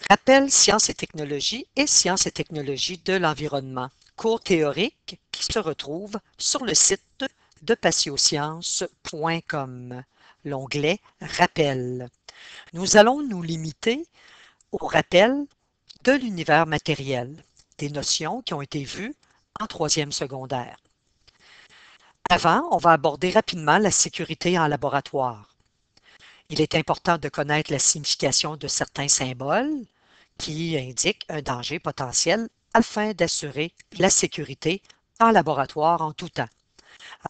Rappel sciences et technologies de l'environnement. Cours théorique qui se retrouve sur le site de patiosciences.com. L'onglet Rappel. Nous allons nous limiter au rappel de l'univers matériel, des notions qui ont été vues en troisième secondaire. Avant, on va aborder rapidement la sécurité en laboratoire. Il est important de connaître la signification de certains symboles qui indiquent un danger potentiel afin d'assurer la sécurité en laboratoire en tout temps.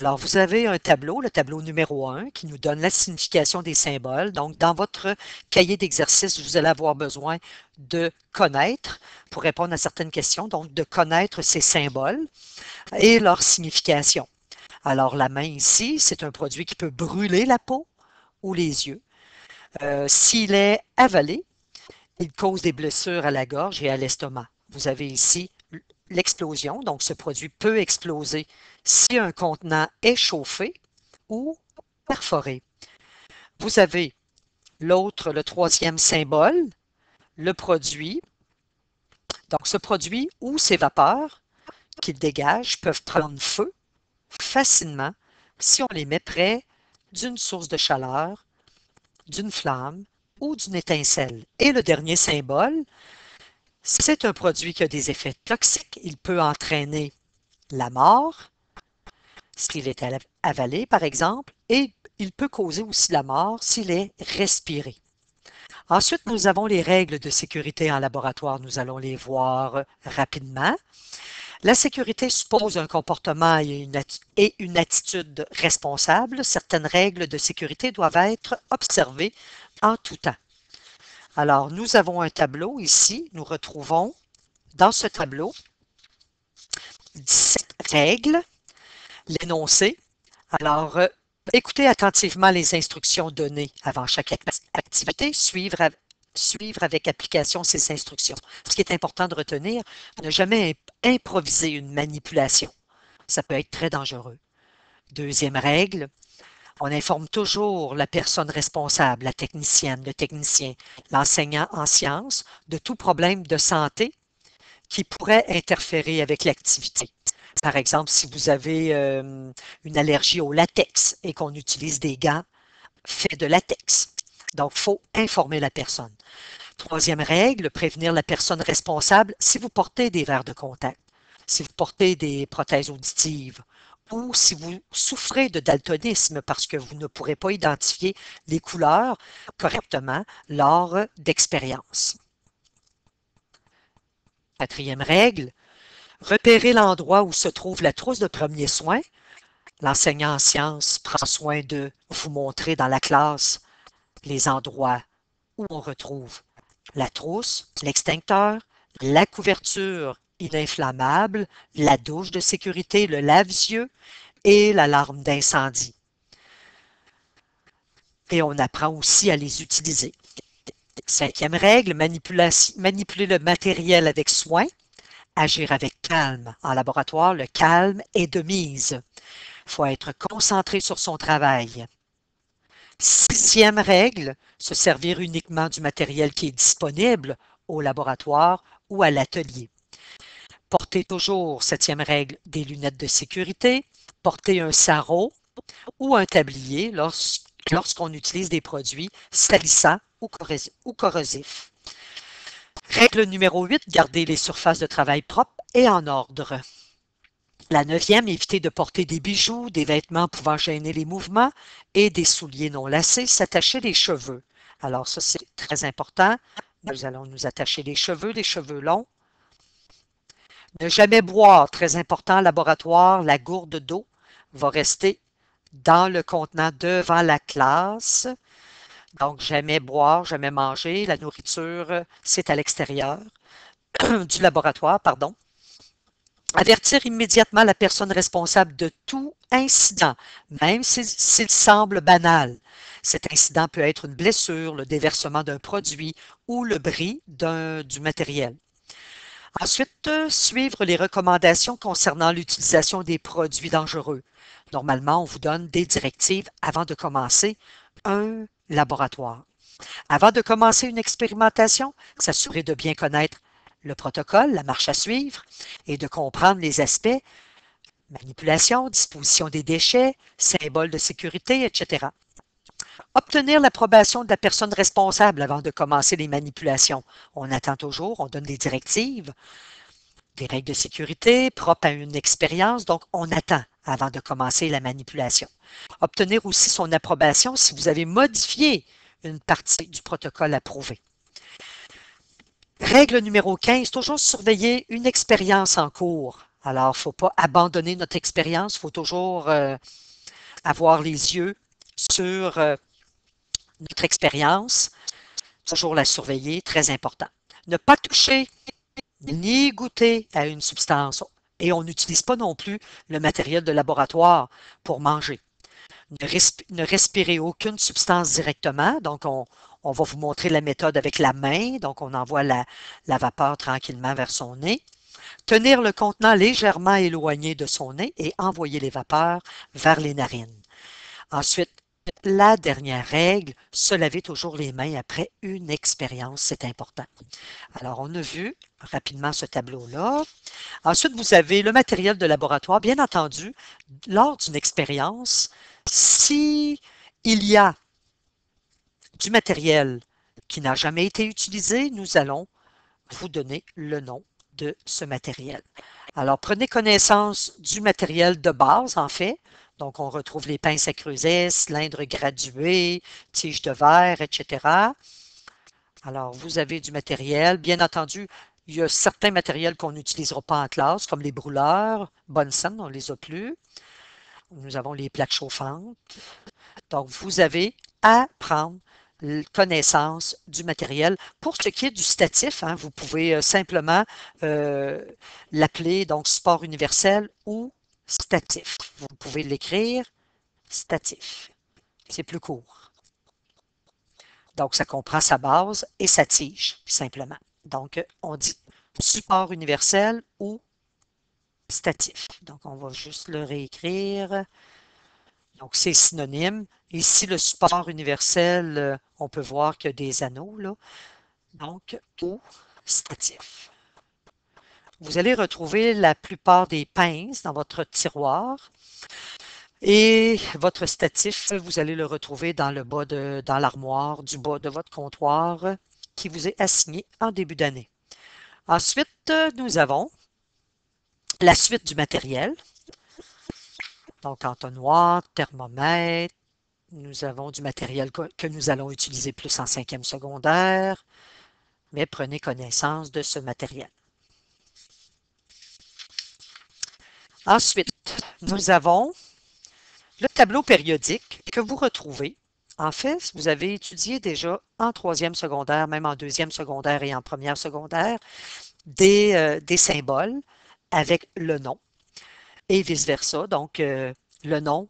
Alors, vous avez un tableau, le tableau numéro 1, qui nous donne la signification des symboles. Donc, dans votre cahier d'exercice, vous allez avoir besoin de connaître, pour répondre à certaines questions, donc de connaître ces symboles et leur signification. Alors, la main ici, c'est un produit qui peut brûler la peau ou les yeux. S'il est avalé, il cause des blessures à la gorge et à l'estomac. Vous avez ici l'explosion, donc ce produit peut exploser si un contenant est chauffé ou perforé. Vous avez le troisième symbole, le produit. Donc ce produit ou ces vapeurs qu'il dégage peuvent prendre feu facilement si on les met près d'une source de chaleur, d'une flamme ou d'une étincelle. Et le dernier symbole, c'est un produit qui a des effets toxiques. Il peut entraîner la mort, s'il est avalé par exemple, et il peut causer aussi la mort s'il est respiré. Ensuite, nous avons les règles de sécurité en laboratoire. Nous allons les voir rapidement. La sécurité suppose un comportement et une attitude responsable. Certaines règles de sécurité doivent être observées en tout temps. Alors, nous avons un tableau ici. Nous retrouvons dans ce tableau 17 règles, l'énoncé. Alors, écoutez attentivement les instructions données avant chaque activité, suivre avec application ces instructions. Ce qui est important de retenir, ne jamais improviser une manipulation. Ça peut être très dangereux. Deuxième règle, on informe toujours la personne responsable, la technicienne, le technicien, l'enseignant en sciences, de tout problème de santé qui pourrait interférer avec l'activité. Par exemple, si vous avez une allergie au latex et qu'on utilise des gants faits de latex. Donc, il faut informer la personne. Troisième règle, prévenir la personne responsable si vous portez des verres de contact, si vous portez des prothèses auditives ou si vous souffrez de daltonisme parce que vous ne pourrez pas identifier les couleurs correctement lors d'expériences. Quatrième règle, repérer l'endroit où se trouve la trousse de premiers soins. L'enseignant en sciences prend soin de vous montrer dans la classe les endroits où on retrouve la trousse, l'extincteur, la couverture ininflammable, la douche de sécurité, le lave-yeux et l'alarme d'incendie. Et on apprend aussi à les utiliser. Cinquième règle, manipuler le matériel avec soin, agir avec calme. En laboratoire, le calme est de mise. Il faut être concentré sur son travail. Sixième règle, se servir uniquement du matériel qui est disponible au laboratoire ou à l'atelier. Portez toujours, septième règle, des lunettes de sécurité. Portez un sarrau ou un tablier lorsqu'on utilise des produits salissants ou corrosifs. Règle numéro 8, garder les surfaces de travail propres et en ordre. La neuvième, éviter de porter des bijoux, des vêtements pouvant gêner les mouvements et des souliers non lacés, s'attacher les cheveux. Alors ça, c'est très important. Nous allons nous attacher les cheveux longs. Ne jamais boire, très important, laboratoire, la gourde d'eau va rester dans le contenant devant la classe. Donc, jamais boire, jamais manger. La nourriture, c'est à l'extérieur du laboratoire, pardon. Avertir immédiatement la personne responsable de tout incident, même s'il semble banal. Cet incident peut être une blessure, le déversement d'un produit ou le bris du matériel. Ensuite, suivre les recommandations concernant l'utilisation des produits dangereux. Normalement, on vous donne des directives avant de commencer un laboratoire. Avant de commencer une expérimentation, s'assurer de bien connaître le protocole, la marche à suivre et de comprendre les aspects manipulation, disposition des déchets, symboles de sécurité, etc. Obtenir l'approbation de la personne responsable avant de commencer les manipulations. On attend toujours, on donne des directives, des règles de sécurité propres à une expérience, donc on attend avant de commencer la manipulation. Obtenir aussi son approbation si vous avez modifié une partie du protocole approuvé. Règle numéro 15, toujours surveiller une expérience en cours. Alors, il ne faut pas abandonner notre expérience, il faut toujours avoir les yeux sur notre expérience, toujours la surveiller, très important. Ne pas toucher ni goûter à une substance. Et on n'utilise pas non plus le matériel de laboratoire pour manger. Ne respirez aucune substance directement. Donc, on va vous montrer la méthode avec la main. Donc, on envoie la vapeur tranquillement vers son nez. Tenir le contenant légèrement éloigné de son nez et envoyer les vapeurs vers les narines. Ensuite, la dernière règle, se laver toujours les mains après une expérience, c'est important. Alors, on a vu rapidement ce tableau-là. Ensuite, vous avez le matériel de laboratoire. Bien entendu, lors d'une expérience, si il y a du matériel qui n'a jamais été utilisé, nous allons vous donner le nom de ce matériel. Alors, prenez connaissance du matériel de base, en fait. Donc, on retrouve les pinces à creuset, cylindres gradués, tiges de verre, etc. Alors, vous avez du matériel. Bien entendu, il y a certains matériels qu'on n'utilisera pas en classe, comme les brûleurs. Bunsen, on ne les a plus. Nous avons les plaques chauffantes. Donc, vous avez à prendre connaissance du matériel. Pour ce qui est du statif, hein, vous pouvez simplement l'appeler donc support universel ou statif. Vous pouvez l'écrire statif. C'est plus court. Donc, ça comprend sa base et sa tige, simplement. Donc, on dit support universel ou statif. Donc, on va juste le réécrire. Donc, c'est synonyme. Ici, le support universel, on peut voir qu'il y a des anneaux, là. Donc, ou statif. Vous allez retrouver la plupart des pinces dans votre tiroir. Et votre statif, vous allez le retrouver dans le bas dans l'armoire du bas de votre comptoir qui vous est assigné en début d'année. Ensuite, nous avons la suite du matériel. Donc, entonnoir, thermomètre. Nous avons du matériel que nous allons utiliser plus en 5e secondaire, mais prenez connaissance de ce matériel. Ensuite, nous avons le tableau périodique que vous retrouvez. En fait, vous avez étudié déjà en 3e secondaire, même en 2e secondaire et en 1re secondaire, des symboles avec le nom et vice-versa. Donc, le nom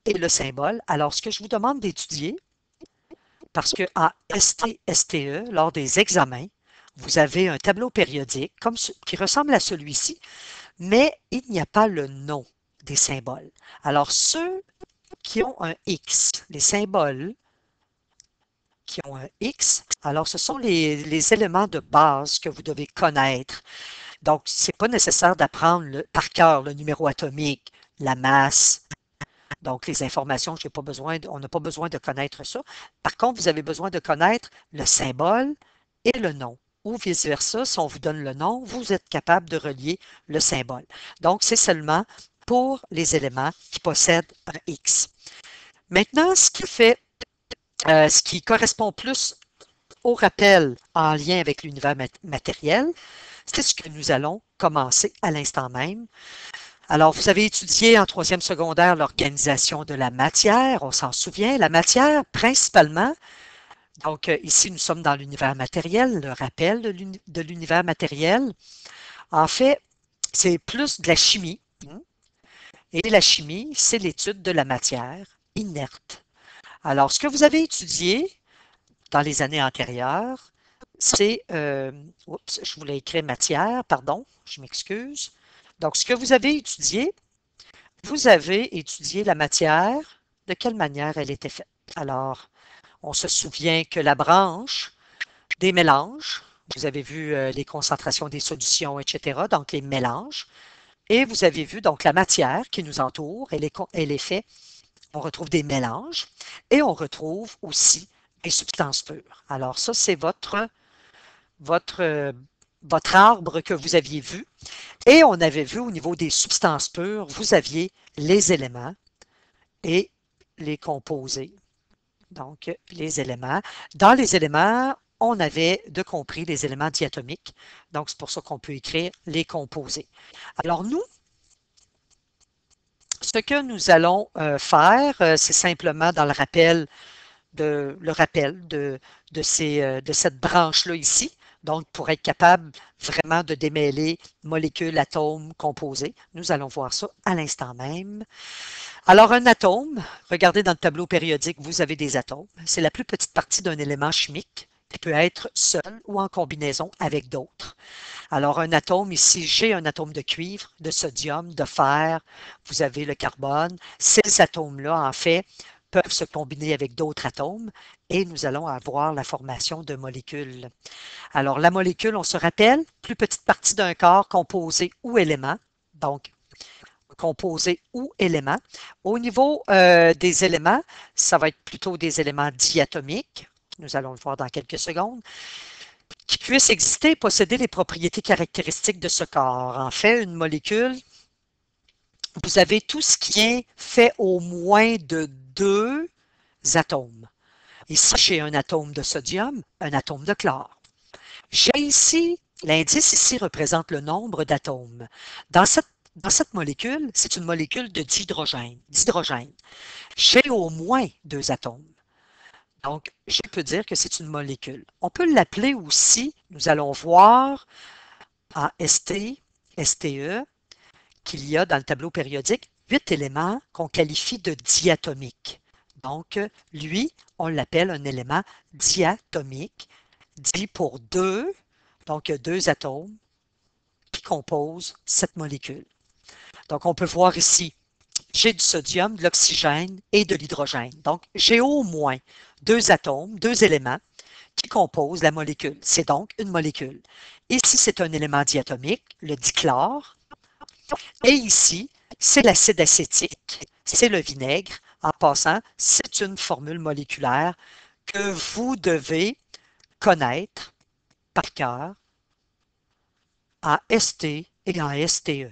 et le symbole. Alors, ce que je vous demande d'étudier, parce qu'en ST-STE, lors des examens, vous avez un tableau périodique qui ressemble à celui-ci, mais il n'y a pas le nom des symboles. Alors, ceux qui ont un X, les symboles qui ont un X, alors ce sont les éléments de base que vous devez connaître. Donc, ce n'est pas nécessaire d'apprendre par cœur le numéro atomique, la masse. Donc, les informations, on n'a pas besoin de connaître ça. Par contre, vous avez besoin de connaître le symbole et le nom. Ou vice-versa, si on vous donne le nom, vous êtes capable de relier le symbole. Donc, c'est seulement pour les éléments qui possèdent un X. Maintenant, ce qui correspond plus au rappel en lien avec l'univers matériel, c'est ce que nous allons commencer à l'instant même. Alors, vous avez étudié en 3e secondaire l'organisation de la matière, on s'en souvient. La matière, principalement, donc ici, nous sommes dans l'univers matériel, le rappel de l'univers matériel. En fait, c'est plus de la chimie. Et la chimie, c'est l'étude de la matière inerte. Alors, ce que vous avez étudié dans les années antérieures, c'est, oups, je voulais écrire matière, pardon, je m'excuse. Donc, ce que vous avez étudié la matière, de quelle manière elle était faite. Alors, On se souvient que la branche des mélanges, vous avez vu les concentrations des solutions, etc., donc les mélanges, et vous avez vu donc la matière qui nous entoure, elle est faite, on retrouve des mélanges, et on retrouve aussi des substances pures. Alors ça, c'est votre, votre arbre que vous aviez vu. Et on avait vu au niveau des substances pures, vous aviez les éléments et les composés. Donc, les éléments. Dans les éléments, on avait de compris les éléments diatomiques. Donc, c'est pour ça qu'on peut écrire les composés. Alors, nous, ce que nous allons faire, c'est simplement dans le rappel de cette branche-là ici. Donc, pour être capable vraiment de démêler molécules, atomes, composés. Nous allons voir ça à l'instant même. Alors, un atome, regardez dans le tableau périodique, vous avez des atomes. C'est la plus petite partie d'un élément chimique qui peut être seul ou en combinaison avec d'autres. Alors, un atome, ici, j'ai un atome de cuivre, de sodium, de fer, vous avez le carbone. Ces atomes-là, en fait, peuvent se combiner avec d'autres atomes et nous allons avoir la formation de molécules. Alors, la molécule, on se rappelle, plus petite partie d'un corps composé ou élément, donc composé ou élément. Au niveau des éléments, ça va être plutôt des éléments diatomiques, nous allons le voir dans quelques secondes, qui puissent exister et posséder les propriétés caractéristiques de ce corps. En fait, une molécule, vous avez tout ce qui est fait au moins de 2 atomes. Ici, j'ai un atome de sodium, un atome de chlore. J'ai ici, l'indice ici représente le nombre d'atomes. Dans cette molécule, c'est une molécule d'hydrogène. J'ai au moins 2 atomes. Donc, je peux dire que c'est une molécule. On peut l'appeler aussi, nous allons voir en STE, qu'il y a dans le tableau périodique 8 éléments qu'on qualifie de diatomiques. Donc, lui, on l'appelle un élément diatomique, dit pour 2, donc 2 atomes qui composent cette molécule. Donc, on peut voir ici, j'ai du sodium, de l'oxygène et de l'hydrogène. Donc, j'ai au moins 2 atomes, 2 éléments qui composent la molécule. C'est donc une molécule. Ici, c'est un élément diatomique, le dichlore. Et ici, c'est l'acide acétique, c'est le vinaigre. En passant, c'est une formule moléculaire que vous devez connaître par cœur en ST et en STE.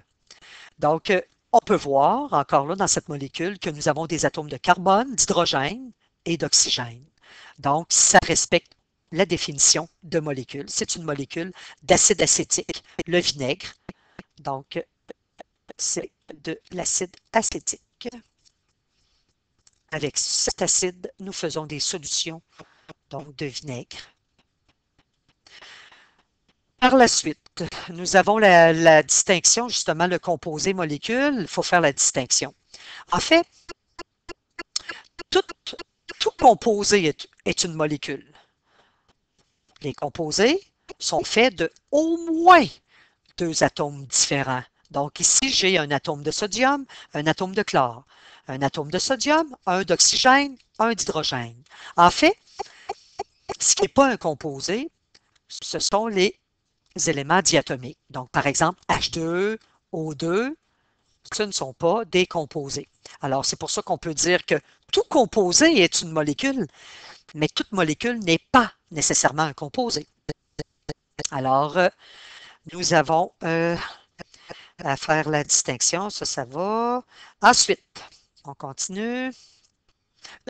Donc, on peut voir encore là dans cette molécule que nous avons des atomes de carbone, d'hydrogène et d'oxygène. Donc, ça respecte la définition de molécule. C'est une molécule d'acide acétique, le vinaigre. Donc, c'est de l'acide acétique. Avec cet acide, nous faisons des solutions donc de vinaigre. Par la suite, nous avons la distinction, justement, le composé molécule. Il faut faire la distinction. En fait, tout composé est une molécule. Les composés sont faits de au moins 2 atomes différents. Donc ici, j'ai un atome de sodium, un atome de chlore, un atome de sodium, un d'oxygène, un d'hydrogène. En fait, ce qui n'est pas un composé, ce sont les éléments diatomiques. Donc, par exemple, H2, O2, ce ne sont pas des composés. Alors, c'est pour ça qu'on peut dire que tout composé est une molécule, mais toute molécule n'est pas nécessairement un composé. Alors, nous avons à faire la distinction, ça va. Ensuite, on continue.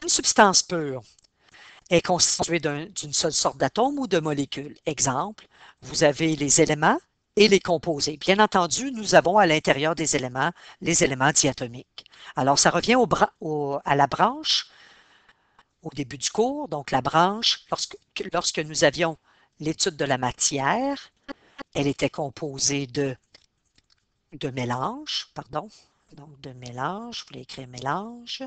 Une substance pure est constituée d'une seule sorte d'atome ou de molécule. Exemple, vous avez les éléments et les composés. Bien entendu, nous avons à l'intérieur des éléments les éléments diatomiques. Alors, ça revient à la branche au début du cours. Donc, la branche, lorsque nous avions l'étude de la matière, elle était composée de mélanges, pardon. Donc, de mélanges, je voulais écrire mélange.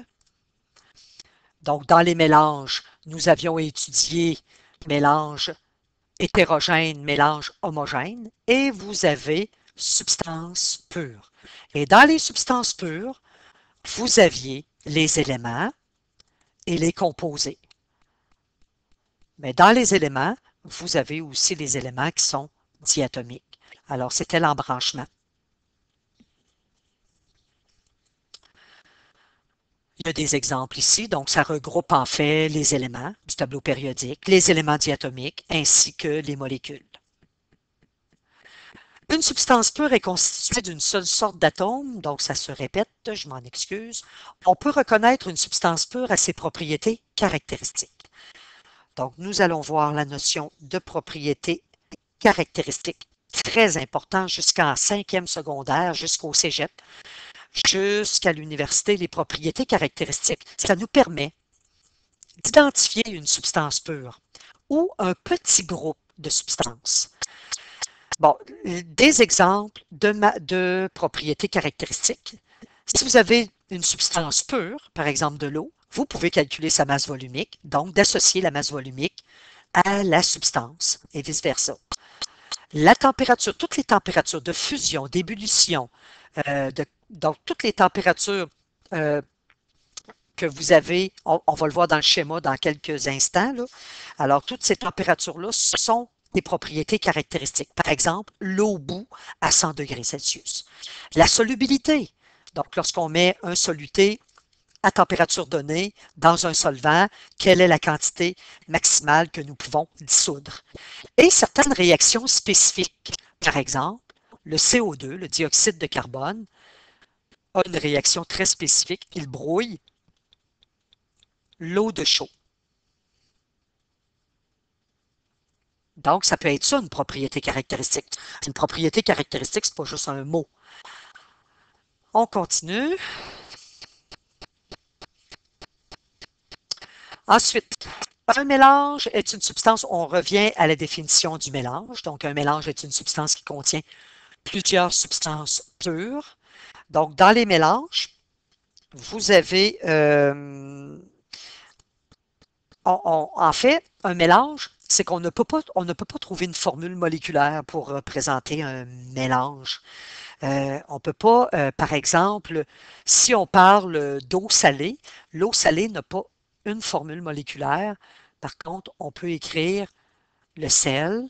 Donc, dans les mélanges, nous avions étudié mélange hétérogène, mélange homogène, et vous avez substance pure. Et dans les substances pures, vous aviez les éléments et les composés. Mais dans les éléments, vous avez aussi les éléments qui sont diatomiques. Alors, c'était l'embranchement. Il y a des exemples ici, donc ça regroupe en fait les éléments du tableau périodique, les éléments diatomiques ainsi que les molécules. Une substance pure est constituée d'une seule sorte d'atome, donc ça se répète, je m'en excuse. On peut reconnaître une substance pure à ses propriétés caractéristiques. Donc, nous allons voir la notion de propriété caractéristique, très important jusqu'en 5e secondaire, jusqu'au cégep, jusqu'à l'université, les propriétés caractéristiques. Ça nous permet d'identifier une substance pure ou un petit groupe de substances. Bon, des exemples de propriétés caractéristiques. Si vous avez une substance pure, par exemple de l'eau, vous pouvez calculer sa masse volumique, donc d'associer la masse volumique à la substance et vice-versa. La température, toutes les températures de fusion, d'ébullition, donc toutes les températures que vous avez, on va le voir dans le schéma dans quelques instants, là. Alors, toutes ces températures-là sont des propriétés caractéristiques. Par exemple, l'eau bout à 100 degrés Celsius. La solubilité, donc lorsqu'on met un soluté à température donnée dans un solvant, quelle est la quantité maximale que nous pouvons dissoudre. Et certaines réactions spécifiques. Par exemple, le CO2, le dioxyde de carbone, a une réaction très spécifique. Il brouille l'eau de chaud. Donc, ça peut être ça, une propriété caractéristique. Une propriété caractéristique, c'est pas juste un mot. On continue. Ensuite, un mélange est une substance, on revient à la définition du mélange. Donc, un mélange est une substance qui contient plusieurs substances pures. Donc, dans les mélanges, vous avez, en fait, un mélange, c'est qu'on ne peut pas trouver une formule moléculaire pour représenter un mélange. On ne peut pas, par exemple, si on parle d'eau salée, l'eau salée n'a pas une formule moléculaire. Par contre, on peut écrire le sel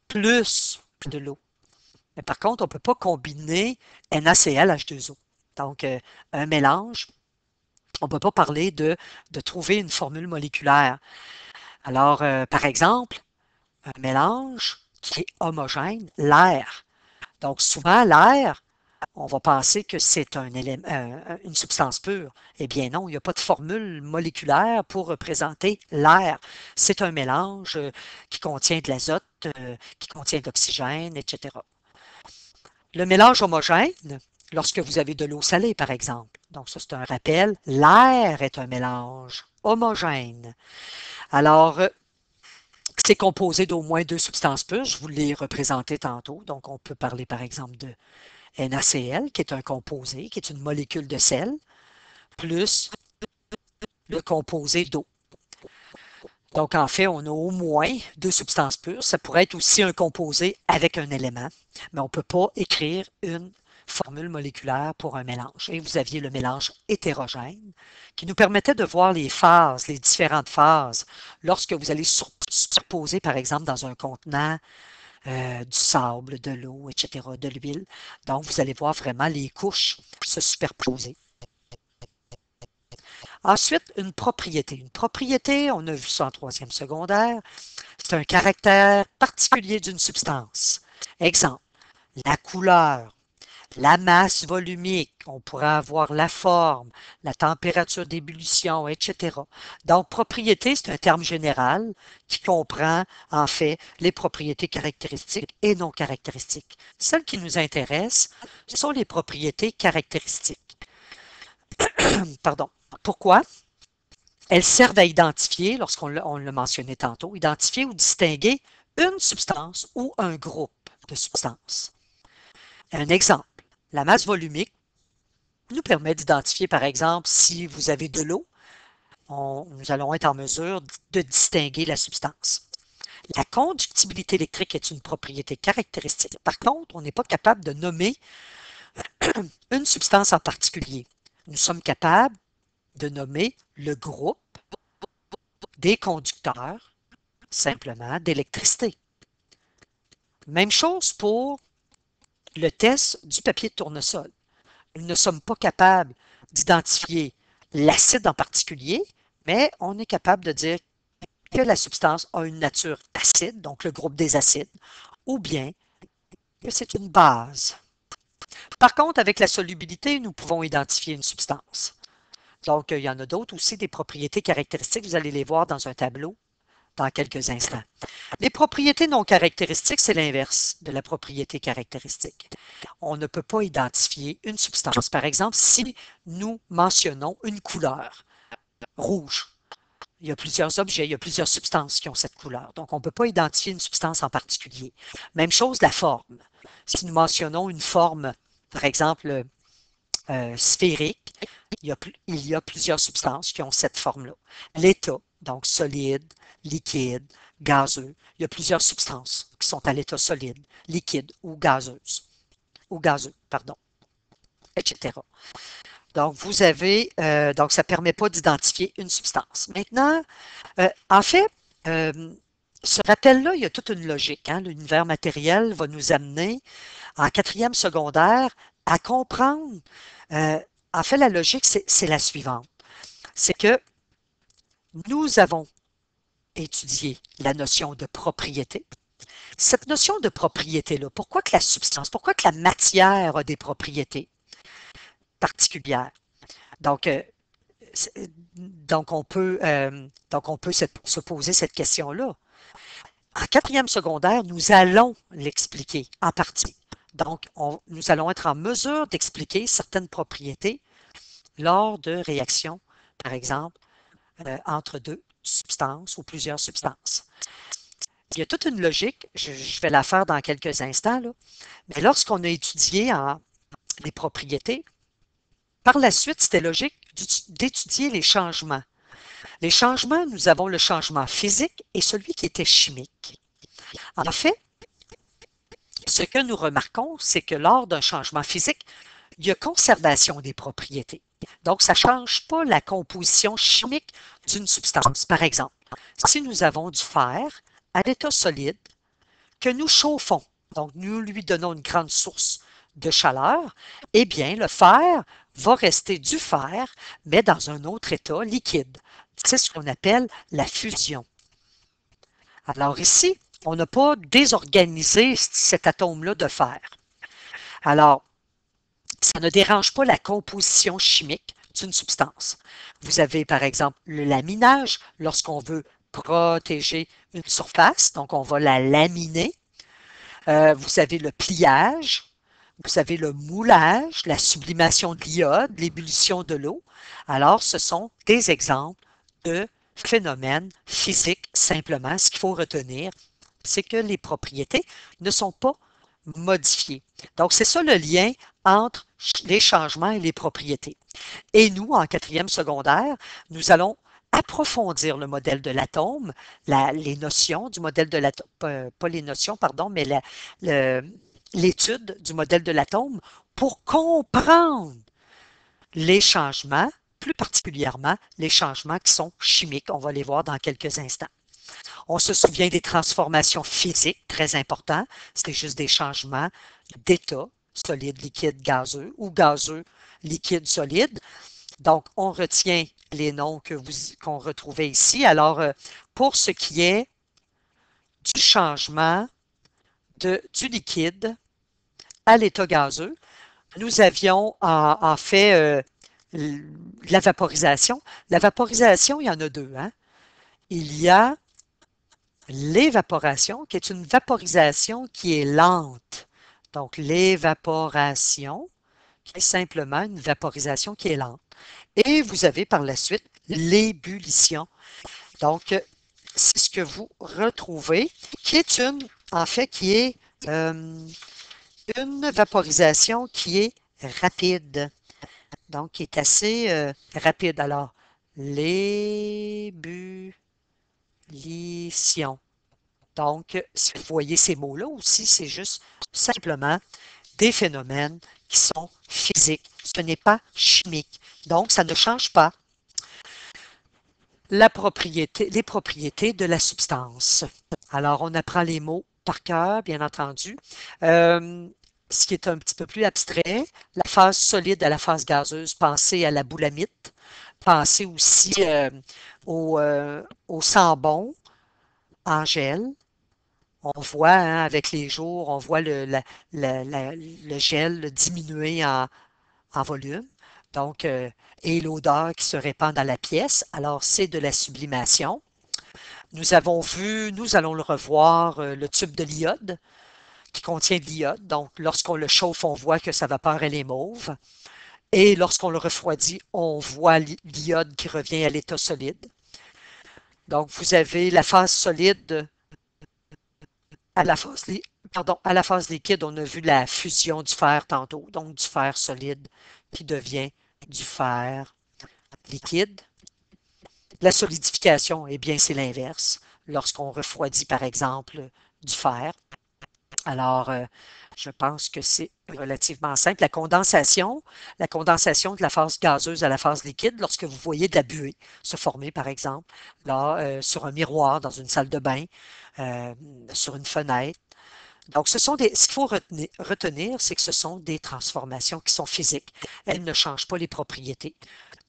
plus de l'eau. Mais par contre, on ne peut pas combiner NaCl H2O. Donc, un mélange, on ne peut pas parler de trouver une formule moléculaire. Alors, par exemple, un mélange qui est homogène, l'air. Donc, souvent, l'air, on va penser que c'est une substance pure. Eh bien non, il n'y a pas de formule moléculaire pour représenter l'air. C'est un mélange qui contient de l'azote, qui contient de l'oxygène, etc. Le mélange homogène, lorsque vous avez de l'eau salée, par exemple, donc ça c'est un rappel, l'air est un mélange homogène. Alors, c'est composé d'au moins deux substances pures, je vous l'ai représenté tantôt, donc on peut parler par exemple de NaCl, qui est un composé, qui est une molécule de sel, plus le composé d'eau. Donc, en fait, on a au moins deux substances pures. Ça pourrait être aussi un composé avec un élément, mais on ne peut pas écrire une formule moléculaire pour un mélange. Et vous aviez le mélange hétérogène qui nous permettait de voir les phases, les différentes phases, lorsque vous allez superposer, par exemple, dans un contenant du sable, de l'eau, etc., de l'huile. Donc, vous allez voir vraiment les couches se superposer. Ensuite, une propriété. Une propriété, on a vu ça en troisième secondaire, c'est un caractère particulier d'une substance. Exemple, la couleur, la masse volumique, on pourrait avoir la forme, la température d'ébullition, etc. Donc, propriété, c'est un terme général qui comprend, en fait, les propriétés caractéristiques et non caractéristiques. Celles qui nous intéressent, ce sont les propriétés caractéristiques. Pardon. Pourquoi? Elles servent à identifier, lorsqu'on l'a mentionné tantôt, identifier ou distinguer une substance ou un groupe de substances. Un exemple, la masse volumique nous permet d'identifier, par exemple, si vous avez de l'eau, nous allons être en mesure de distinguer la substance. La conductibilité électrique est une propriété caractéristique. Par contre, on n'est pas capable de nommer une substance en particulier. Nous sommes capables de nommer le groupe des conducteurs simplement d'électricité. Même chose pour le test du papier de tournesol. Nous ne sommes pas capables d'identifier l'acide en particulier, mais on est capable de dire que la substance a une nature acide, donc le groupe des acides, ou bien que c'est une base. Par contre, avec la solubilité, nous pouvons identifier une substance. Donc, il y en a d'autres aussi, des propriétés caractéristiques. Vous allez les voir dans un tableau dans quelques instants. Les propriétés non caractéristiques, c'est l'inverse de la propriété caractéristique. On ne peut pas identifier une substance. Par exemple, si nous mentionnons une couleur rouge, il y a plusieurs objets, il y a plusieurs substances qui ont cette couleur. Donc, on ne peut pas identifier une substance en particulier. Même chose, la forme. Si nous mentionnons une forme, par exemple, sphérique, il y a plusieurs substances qui ont cette forme-là. L'état, donc solide, liquide, gazeux. Il y a plusieurs substances qui sont à l'état solide, liquide ou gazeuse, ou gazeux, pardon, etc. Donc, vous avez, donc ça ne permet pas d'identifier une substance. Maintenant, en fait, ce rappel-là, il y a toute une logique. Hein? L'univers matériel va nous amener en quatrième secondaire à comprendre. En fait, la logique, c'est la suivante. C'est que nous avons étudié la notion de propriété. Cette notion de propriété-là, pourquoi que la substance, pourquoi que la matière a des propriétés particulières? Donc, on peut se poser cette question-là. En quatrième secondaire, nous allons l'expliquer en partie. Donc, nous allons être en mesure d'expliquer certaines propriétés lors de réactions, par exemple, entre deux substances ou plusieurs substances. Il y a toute une logique, je vais la faire dans quelques instants, là, mais lorsqu'on a étudié les propriétés, par la suite, c'était logique d'étudier les changements. Les changements, nous avons le changement physique et celui qui était chimique. En fait, ce que nous remarquons, c'est que lors d'un changement physique, il y a conservation des propriétés. Donc, ça ne change pas la composition chimique d'une substance. Par exemple, si nous avons du fer à l'état solide que nous chauffons, donc nous lui donnons une grande source de chaleur, eh bien, le fer va rester du fer, mais dans un autre état liquide. C'est ce qu'on appelle la fusion. Alors ici, on n'a pas désorganisé cet atome-là de fer. Alors, ça ne dérange pas la composition chimique d'une substance. Vous avez par exemple le laminage, lorsqu'on veut protéger une surface, donc on va la laminer. Vous avez le pliage, vous avez le moulage, la sublimation de l'iode, l'ébullition de l'eau. Alors, ce sont des exemples de phénomènes physiques simplement. Ce qu'il faut retenir, c'est que les propriétés ne sont pas modifiées. Donc, c'est ça le lien entre les changements et les propriétés. Et nous, en quatrième secondaire, nous allons approfondir le modèle de l'atome, les notions du modèle de l'atome, pas les notions, pardon, mais l'étude du modèle de l'atome pour comprendre les changements, plus particulièrement les changements qui sont chimiques. On va les voir dans quelques instants. On se souvient des transformations physiques, très important. C'était juste des changements d'état, solide, liquide, gazeux ou gazeux, liquide, solide. Donc, on retient les noms qu'on retrouvait ici. Alors, pour ce qui est du changement du liquide à l'état gazeux, nous avions en fait la vaporisation. La vaporisation, il y en a deux. Hein? Il y a l'évaporation, qui est une vaporisation qui est lente. Donc, l'évaporation, qui est simplement une vaporisation qui est lente. Et vous avez par la suite l'ébullition. Donc, c'est ce que vous retrouvez, qui est une vaporisation qui est rapide. Donc, qui est assez rapide. Alors, l'ébullition. Donc, si vous voyez ces mots-là aussi, c'est juste simplement des phénomènes qui sont physiques. Ce n'est pas chimique. Donc, ça ne change pas les propriétés de la substance. Alors, on apprend les mots par cœur, bien entendu. Ce qui est un petit peu plus abstrait, la phase solide à la phase gazeuse, pensez à la boulamite, pensez aussi au sambon en gel. On voit, hein, avec les jours, on voit le gel diminuer en volume. Donc, et l'odeur qui se répand dans la pièce. Alors, c'est de la sublimation. Nous allons le revoir, le tube de l'iode qui contient de l'iode. Donc, lorsqu'on le chauffe, on voit que sa vapeur, elle est mauve. Et lorsqu'on le refroidit, on voit l'iode qui revient à l'état solide. Donc, vous avez la phase solide à la phase liquide, on a vu la fusion du fer tantôt, donc du fer solide qui devient du fer liquide. La solidification, eh bien, c'est l'inverse. Lorsqu'on refroidit, par exemple, du fer. Alors, je pense que c'est relativement simple. La condensation de la phase gazeuse à la phase liquide, lorsque vous voyez de la buée se former, par exemple, là, sur un miroir, dans une salle de bain, sur une fenêtre. Donc, ce qu'il faut retenir, c'est que ce sont des transformations qui sont physiques. Elles ne changent pas les propriétés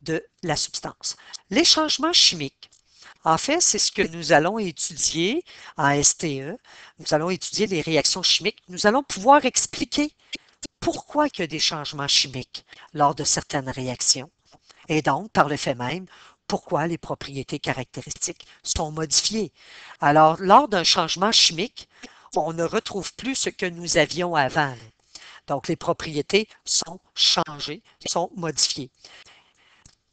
de la substance. Les changements chimiques. En fait, c'est ce que nous allons étudier en STE. Nous allons étudier les réactions chimiques. Nous allons pouvoir expliquer pourquoi il y a des changements chimiques lors de certaines réactions. Et donc, par le fait même, pourquoi les propriétés caractéristiques sont modifiées. Alors, lors d'un changement chimique, on ne retrouve plus ce que nous avions avant. Donc, les propriétés sont changées, sont modifiées.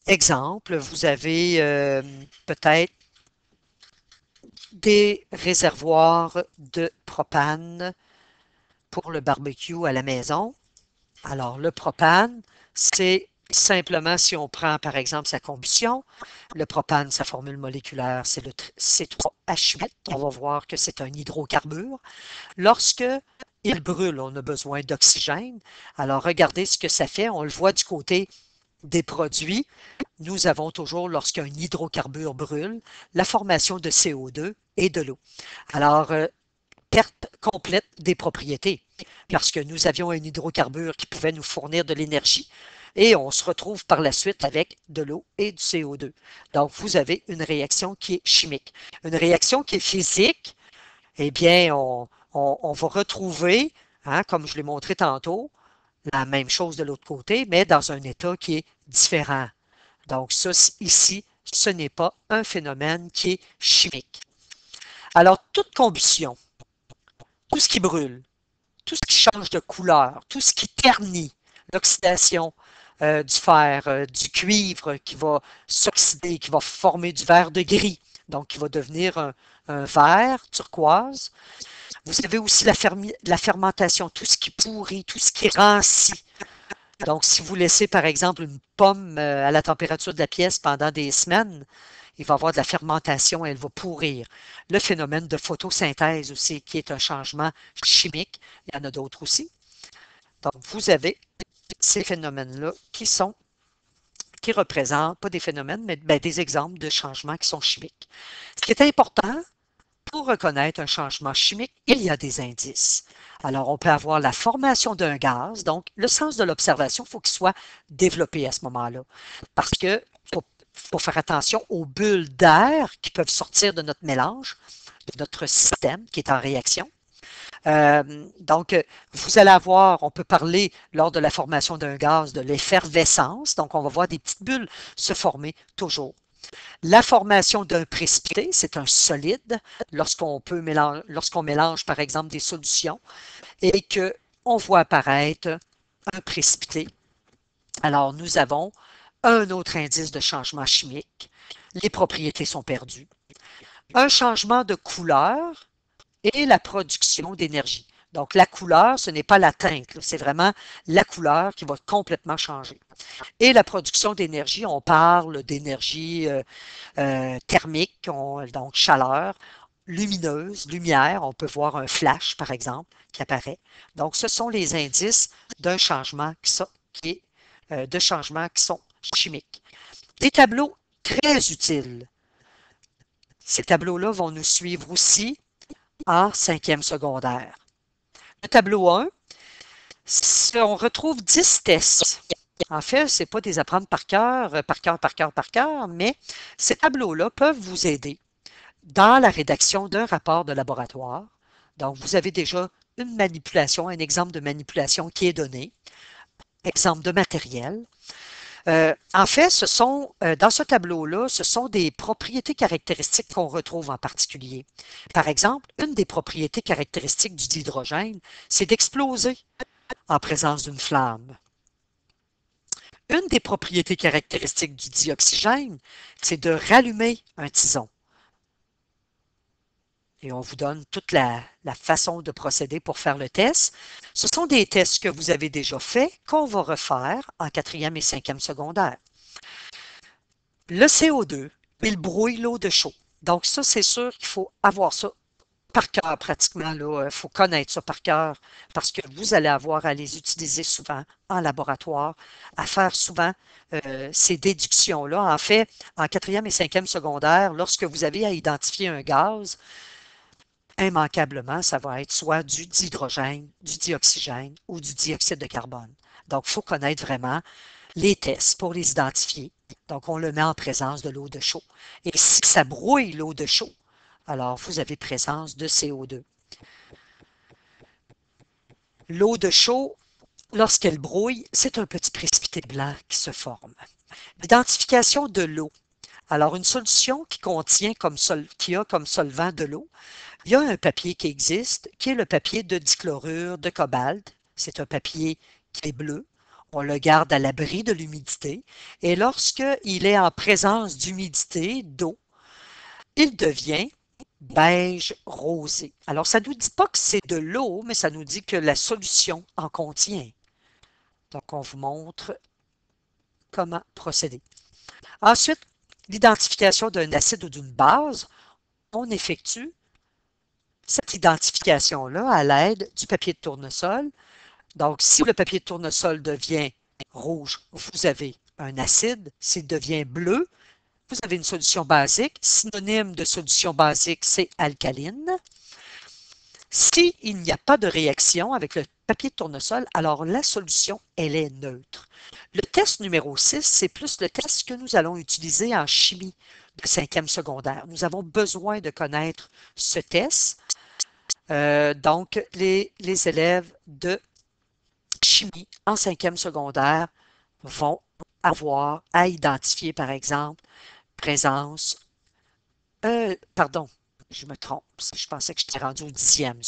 Exemple, vous avez peut-être des réservoirs de propane pour le barbecue à la maison. Alors, le propane, c'est simplement si on prend par exemple sa combustion, le propane, sa formule moléculaire, c'est le C3H8. On va voir que c'est un hydrocarbure. Lorsque il brûle, on a besoin d'oxygène. Alors, regardez ce que ça fait. On le voit du côté des produits. Nous avons toujours, lorsqu'un hydrocarbure brûle, la formation de CO2 et de l'eau. Alors, perte complète des propriétés, parce que nous avions un hydrocarbure qui pouvait nous fournir de l'énergie et on se retrouve par la suite avec de l'eau et du CO2. Donc, vous avez une réaction qui est chimique. Une réaction qui est physique, eh bien, on va retrouver, hein, comme je l'ai montré tantôt, la même chose de l'autre côté, mais dans un état qui est différent. Donc, ça, ici, ce n'est pas un phénomène qui est chimique. Alors, toute combustion, tout ce qui brûle, tout ce qui change de couleur, tout ce qui ternit, l'oxydation du fer, du cuivre qui va s'oxyder, qui va former du verre de gris, donc qui va devenir un vert turquoise. Vous avez aussi la fermentation, tout ce qui pourrit, tout ce qui rancit. Donc, si vous laissez, par exemple, une pomme à la température de la pièce pendant des semaines, il va y avoir de la fermentation et elle va pourrir. Le phénomène de photosynthèse aussi, qui est un changement chimique, il y en a d'autres aussi. Donc, vous avez ces phénomènes-là qui représentent, pas des phénomènes, mais des exemples de changements qui sont chimiques. Ce qui est important, pour reconnaître un changement chimique, il y a des indices. Alors, on peut avoir la formation d'un gaz. Donc, le sens de l'observation, il faut qu'il soit développé à ce moment-là. Parce que faut faire attention aux bulles d'air qui peuvent sortir de notre mélange, de notre système qui est en réaction. Donc, vous allez avoir, on peut parler lors de la formation d'un gaz de l'effervescence. Donc, on va voir des petites bulles se former toujours. La formation d'un précipité, c'est un solide lorsqu'on mélange, par exemple, des solutions et qu'on voit apparaître un précipité. Alors, nous avons un autre indice de changement chimique. Les propriétés sont perdues. Un changement de couleur et la production d'énergie. Donc, la couleur, ce n'est pas la teinte, c'est vraiment la couleur qui va complètement changer. Et la production d'énergie, on parle d'énergie thermique, donc chaleur, lumineuse, lumière, on peut voir un flash, par exemple, qui apparaît. Donc, ce sont les indices d'un changement de changements qui sont chimiques. Des tableaux très utiles Ces tableaux-là vont nous suivre aussi en 5e secondaire. Le tableau 1, on retrouve 10 tests. En fait, ce n'est pas des apprendre par cœur, par cœur, mais ces tableaux-là peuvent vous aider dans la rédaction d'un rapport de laboratoire. Donc, vous avez déjà une manipulation, un exemple de manipulation qui est donné, exemple de matériel. En fait, dans ce tableau-là, ce sont des propriétés caractéristiques qu'on retrouve en particulier. Par exemple, une des propriétés caractéristiques du dihydrogène, c'est d'exploser en présence d'une flamme. Une des propriétés caractéristiques du dioxygène, c'est de rallumer un tison. Et on vous donne toute la façon de procéder pour faire le test. Ce sont des tests que vous avez déjà faits, qu'on va refaire en 4e et 5e secondaire. Le CO2, il brouille l'eau de chaud. Donc ça, c'est sûr qu'il faut avoir ça par cœur pratiquement. Il faut connaître ça par cœur parce que vous allez avoir à les utiliser souvent en laboratoire, à faire souvent ces déductions-là. En fait, en 4e et 5e secondaire, lorsque vous avez à identifier un gaz, immanquablement, ça va être soit du dihydrogène, du dioxygène ou du dioxyde de carbone. Donc, il faut connaître vraiment les tests pour les identifier. Donc, on le met en présence de l'eau de chaud. Et si ça brouille l'eau de chaud, alors vous avez présence de CO2. L'eau de chaud, lorsqu'elle brouille, c'est un petit précipité blanc qui se forme. L'identification de l'eau. Alors, une solution qui a comme solvant de l'eau, il y a un papier qui existe, qui est le papier de dichlorure de cobalt. C'est un papier qui est bleu. On le garde à l'abri de l'humidité. Et lorsqu'il est en présence d'humidité, d'eau, il devient beige rosé. Alors, ça ne nous dit pas que c'est de l'eau, mais ça nous dit que la solution en contient. Donc, on vous montre comment procéder. Ensuite, l'identification d'un acide ou d'une base, on effectue cette identification-là à l'aide du papier de tournesol. Donc, si le papier de tournesol devient rouge, vous avez un acide. S'il devient bleu, vous avez une solution basique. Synonyme de solution basique, c'est alcaline. S'il n'y a pas de réaction avec le papier de tournesol, alors la solution, elle est neutre. Le test numéro 6, c'est plus le test que nous allons utiliser en chimie de 5e secondaire. Nous avons besoin de connaître ce test. Donc, les élèves de chimie en 5e secondaire vont avoir à identifier, par exemple, présence, pardon, je me trompe, je pensais que j'étais rendu au 10e,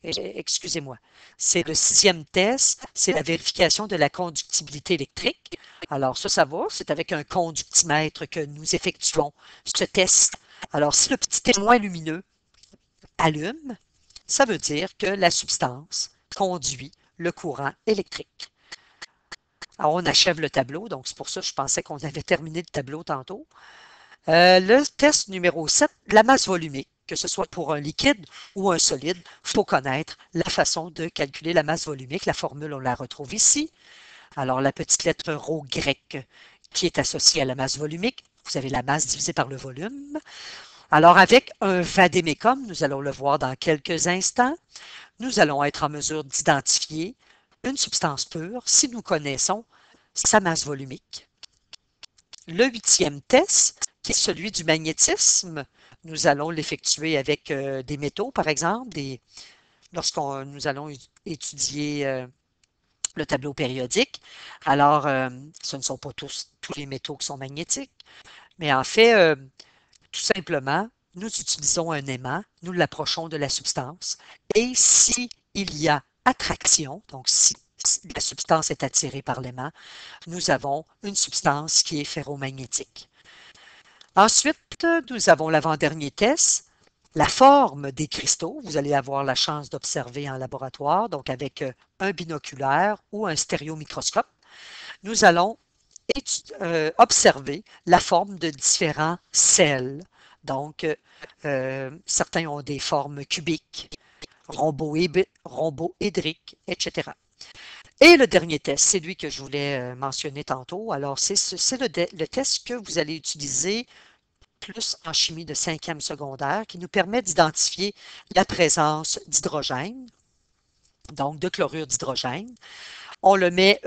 excusez-moi. C'est le 6e test, c'est la vérification de la conductibilité électrique. Alors ça va, c'est avec un conductimètre que nous effectuons ce test. Alors, si le petit témoin lumineux allume, ça veut dire que la substance conduit le courant électrique. Alors, on achève le tableau, donc c'est pour ça que je pensais qu'on avait terminé le tableau tantôt. Le test numéro 7, la masse volumique, que ce soit pour un liquide ou un solide, il faut connaître la façon de calculer la masse volumique. La formule, on la retrouve ici. Alors, la petite lettre ρ grecque qui est associée à la masse volumique, vous avez la masse divisée par le volume. Alors, avec un vadémécum, nous allons le voir dans quelques instants, nous allons être en mesure d'identifier une substance pure si nous connaissons sa masse volumique. Le 8e test, qui est celui du magnétisme, nous allons l'effectuer avec des métaux, par exemple, lorsque nous allons étudier le tableau périodique. Alors, ce ne sont pas tous les métaux qui sont magnétiques, mais en fait, tout simplement, nous utilisons un aimant, nous l'approchons de la substance, et si il y a attraction, donc si la substance est attirée par l'aimant, nous avons une substance qui est ferromagnétique. Ensuite, nous avons l'avant-dernier test, la forme des cristaux. Vous allez avoir la chance d'observer en laboratoire, donc avec un binoculaire ou un stéréomicroscope. Nous allons observer la forme de différents sels. Donc, certains ont des formes cubiques, rhomboédriques, etc. Et le dernier test, c'est lui que je voulais mentionner tantôt. Alors, c'est le test que vous allez utiliser plus en chimie de 5e secondaire, qui nous permet d'identifier la présence d'hydrogène, donc de chlorure d'hydrogène. On le met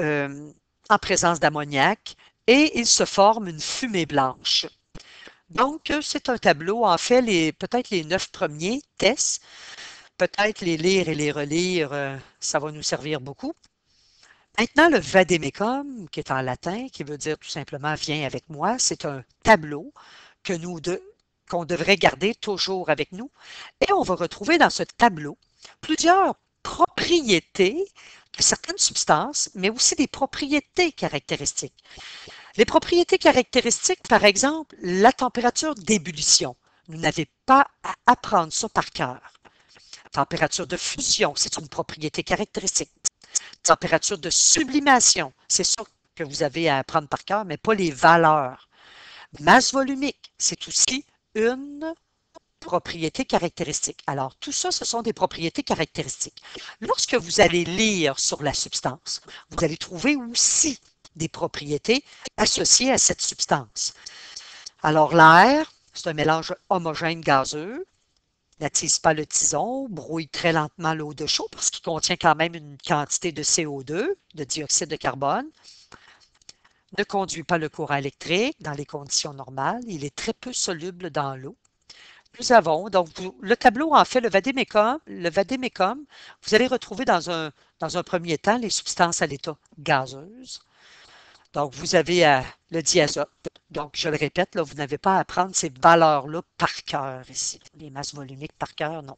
en présence d'ammoniac et il se forme une fumée blanche. Donc, c'est un tableau, en fait, peut-être les 9 premiers tests, peut-être les lire et les relire, ça va nous servir beaucoup. Maintenant, le vadémécum, qui est en latin, qui veut dire tout simplement « viens avec moi », c'est un tableau qu'on devrait garder toujours avec nous. Et on va retrouver dans ce tableau plusieurs propriétés de certaines substances, mais aussi des propriétés caractéristiques. Les propriétés caractéristiques, par exemple, la température d'ébullition. Vous n'avez pas à apprendre ça par cœur. Température de fusion, c'est une propriété caractéristique. Température de sublimation, c'est ça que vous avez à apprendre par cœur, mais pas les valeurs. Masse volumique, c'est aussi une propriété caractéristique. Alors, tout ça, ce sont des propriétés caractéristiques. Lorsque vous allez lire sur la substance, vous allez trouver aussi des propriétés associées à cette substance. Alors, l'air, c'est un mélange homogène gazeux, n'attise pas le tison, brouille très lentement l'eau de chaud parce qu'il contient quand même une quantité de CO2, de dioxyde de carbone, ne conduit pas le courant électrique dans les conditions normales, il est très peu soluble dans l'eau. Nous avons, donc, le tableau, en fait, le vadémécum, vous allez retrouver dans un premier temps les substances à l'état gazeuse. Donc, vous avez le diazote. Donc, je le répète, là, vous n'avez pas à apprendre ces valeurs-là par cœur ici. Les masses volumiques par cœur, non.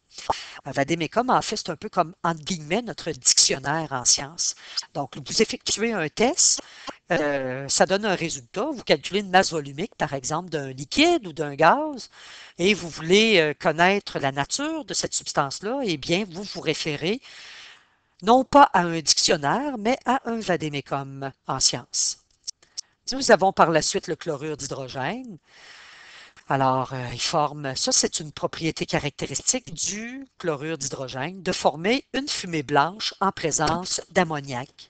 Un vadémécum, en fait, c'est un peu comme, entre guillemets, notre dictionnaire en sciences. Donc, vous effectuez un test, ça donne un résultat. Vous calculez une masse volumique, par exemple, d'un liquide ou d'un gaz, et vous voulez connaître la nature de cette substance-là, eh bien, vous vous référez non pas à un dictionnaire, mais à un vadémécum en sciences. Nous avons par la suite le chlorure d'hydrogène. Alors, ça c'est une propriété caractéristique du chlorure d'hydrogène, de former une fumée blanche en présence d'ammoniac.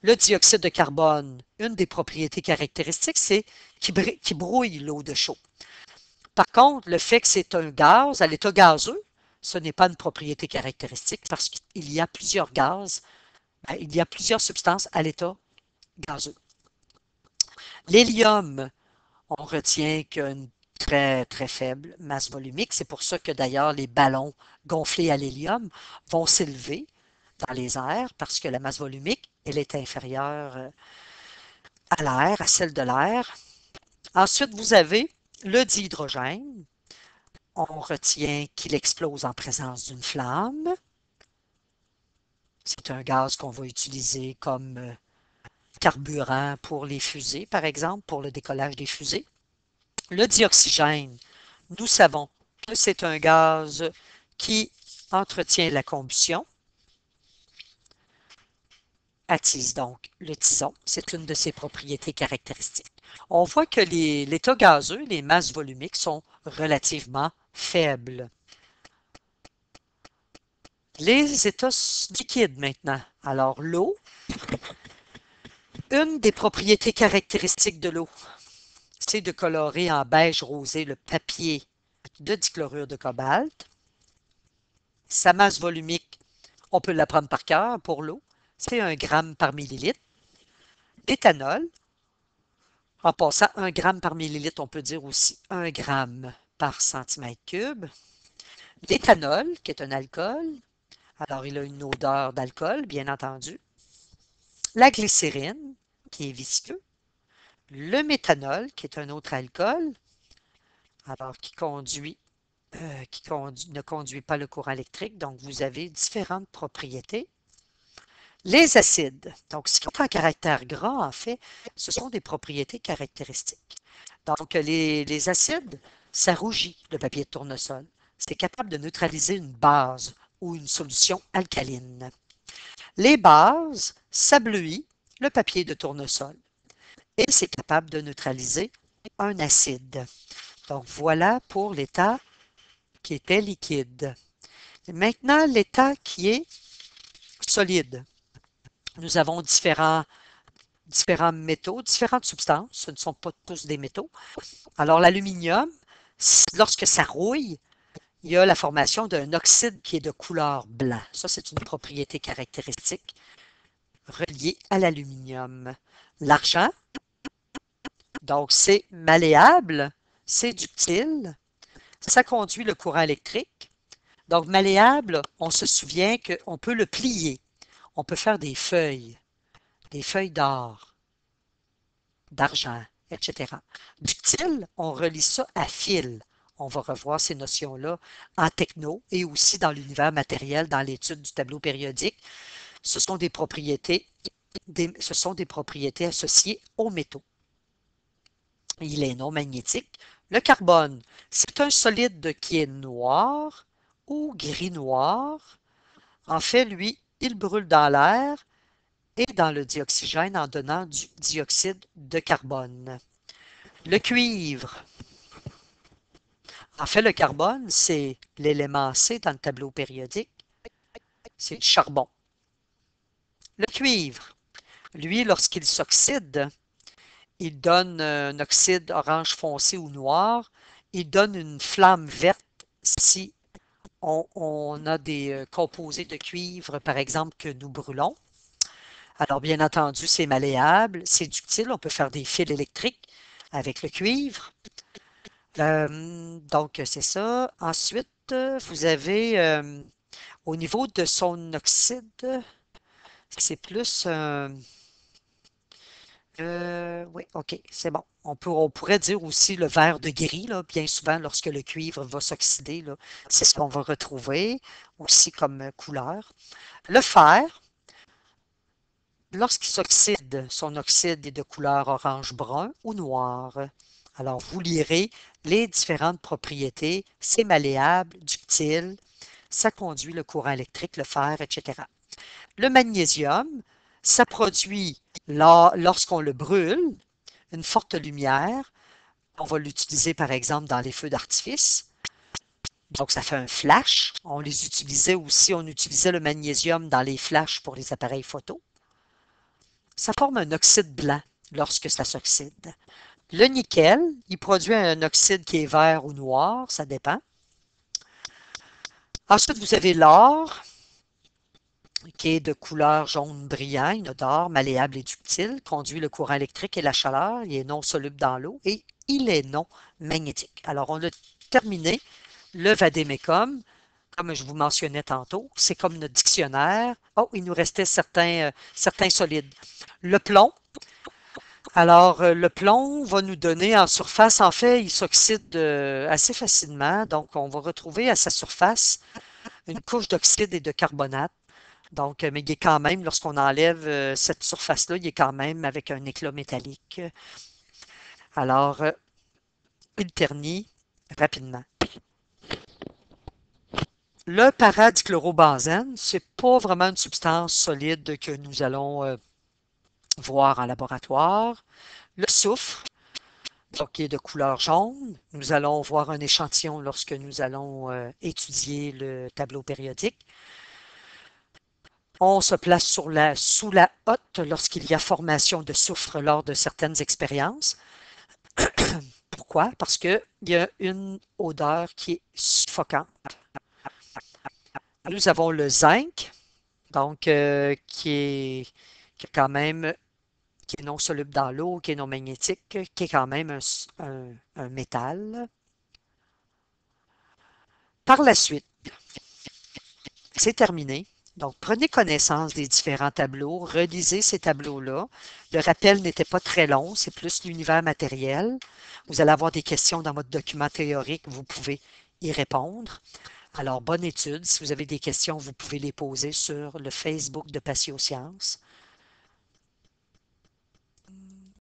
Le dioxyde de carbone, une des propriétés caractéristiques, c'est qu'il brouille l'eau de chaud. Par contre, le fait que c'est un gaz à l'état gazeux, ce n'est pas une propriété caractéristique parce qu'il y a plusieurs gaz, il y a plusieurs substances à l'état gazeux. L'hélium, on retient qu'une très, très faible masse volumique. C'est pour ça que d'ailleurs les ballons gonflés à l'hélium vont s'élever dans les airs parce que la masse volumique, elle est inférieure à l'air, à celle de l'air. Ensuite, vous avez le dihydrogène. On retient qu'il explose en présence d'une flamme. C'est un gaz qu'on va utiliser comme carburant pour les fusées, par exemple, pour le décollage des fusées. Le dioxygène, nous savons que c'est un gaz qui entretient la combustion, attise donc le tison. C'est une de ses propriétés caractéristiques. On voit que l'état gazeux, les masses volumiques, sont relativement faibles. Les états liquides maintenant. Alors, l'eau, une des propriétés caractéristiques de l'eau, c'est de colorer en beige rosé le papier de dichlorure de cobalt. Sa masse volumique, on peut l'apprendre par cœur pour l'eau, c'est 1 gramme par millilitre. L'éthanol, en passant 1 gramme par millilitre, on peut dire aussi 1 gramme par centimètre cube. L'éthanol, qui est un alcool, alors il a une odeur d'alcool, bien entendu. La glycérine, qui est visqueux. Le méthanol, qui est un autre alcool, alors qui ne conduit pas le courant électrique, donc vous avez différentes propriétés. Les acides, donc ce qui est en caractère gras, en fait, ce sont des propriétés caractéristiques. Donc les acides, ça rougit le papier de tournesol. C'est capable de neutraliser une base ou une solution alcaline. Les bases, ça bleuit le papier de tournesol et c'est capable de neutraliser un acide. Donc voilà pour l'état qui était liquide. Maintenant, l'état qui est solide. Nous avons différents métaux, différentes substances. Ce ne sont pas tous des métaux. Alors, l'aluminium, Lorsque ça rouille, il y a la formation d'un oxyde qui est de couleur blanc. Ça, c'est une propriété caractéristique reliée à l'aluminium. L'argent, donc c'est malléable, c'est ductile, ça conduit le courant électrique. Donc malléable, on se souvient qu'on peut le plier. On peut faire des feuilles d'or, d'argent, etc. Ductile, on relie ça à fil. On va revoir ces notions-là en techno et aussi dans l'univers matériel, dans l'étude du tableau périodique. Ce sont des propriétés, associées aux métaux. Il est non magnétique. Le carbone, c'est un solide qui est noir ou gris-noir. En fait, lui, il brûle dans l'air et dans le dioxygène en donnant du dioxyde de carbone. Le cuivre. En fait, le carbone, c'est l'élément C dans le tableau périodique. C'est du charbon. Le cuivre, lui, lorsqu'il s'oxyde, il donne un oxyde orange foncé ou noir. Il donne une flamme verte si on a des composés de cuivre, par exemple, que nous brûlons. Alors, bien entendu, c'est malléable, c'est ductile. On peut faire des fils électriques avec le cuivre. Donc, c'est ça. Ensuite, vous avez, au niveau de son oxyde, c'est plus... oui, OK, c'est bon. On pourrait dire aussi le vert de gris, là, bien souvent, lorsque le cuivre va s'oxyder, là, c'est ce qu'on va retrouver aussi comme couleur. Le fer, lorsqu'il s'oxyde, son oxyde est de couleur orange-brun ou noir. Alors, vous lirez les différentes propriétés. C'est malléable, ductile, ça conduit le courant électrique, le fer, etc. Le magnésium, ça produit, lorsqu'on le brûle, une forte lumière. On va l'utiliser, par exemple, dans les feux d'artifice. Donc, ça fait un flash. On utilisait le magnésium dans les flashs pour les appareils photo. Ça forme un oxyde blanc lorsque ça s'oxyde. Le nickel, il produit un oxyde qui est vert ou noir, ça dépend. Ensuite, vous avez l'or, qui est de couleur jaune brillant, inodore, malléable et ductile, conduit le courant électrique et la chaleur, il est non soluble dans l'eau et il est non magnétique. Alors, on a terminé le vadémécum, comme je vous mentionnais tantôt, c'est comme notre dictionnaire. Oh, il nous restait certains solides. Le plomb, alors, le plomb va nous donner en surface, en fait, il s'oxyde assez facilement. Donc, on va retrouver à sa surface une couche d'oxyde et de carbonate. Donc, mais il est quand même, lorsqu'on enlève cette surface-là, il est quand même avec un éclat métallique. Alors, il ternit rapidement. Le paradichlorobenzène, c'est pas vraiment une substance solide que nous allons voir en laboratoire. Le soufre, donc qui est de couleur jaune. Nous allons voir un échantillon lorsque nous allons étudier le tableau périodique. On se place sous la hotte lorsqu'il y a formation de soufre lors de certaines expériences. Pourquoi? Parce qu'il y a une odeur qui est suffocante. Nous avons le zinc, donc qui est quand même qui est non soluble dans l'eau, qui est non magnétique, qui est quand même un métal. Par la suite, c'est terminé. Donc, prenez connaissance des différents tableaux, relisez ces tableaux-là. Le rappel n'était pas très long, c'est plus l'univers matériel. Vous allez avoir des questions dans votre document théorique, vous pouvez y répondre. Alors, bonne étude. Si vous avez des questions, vous pouvez les poser sur le Facebook de Patiosciences.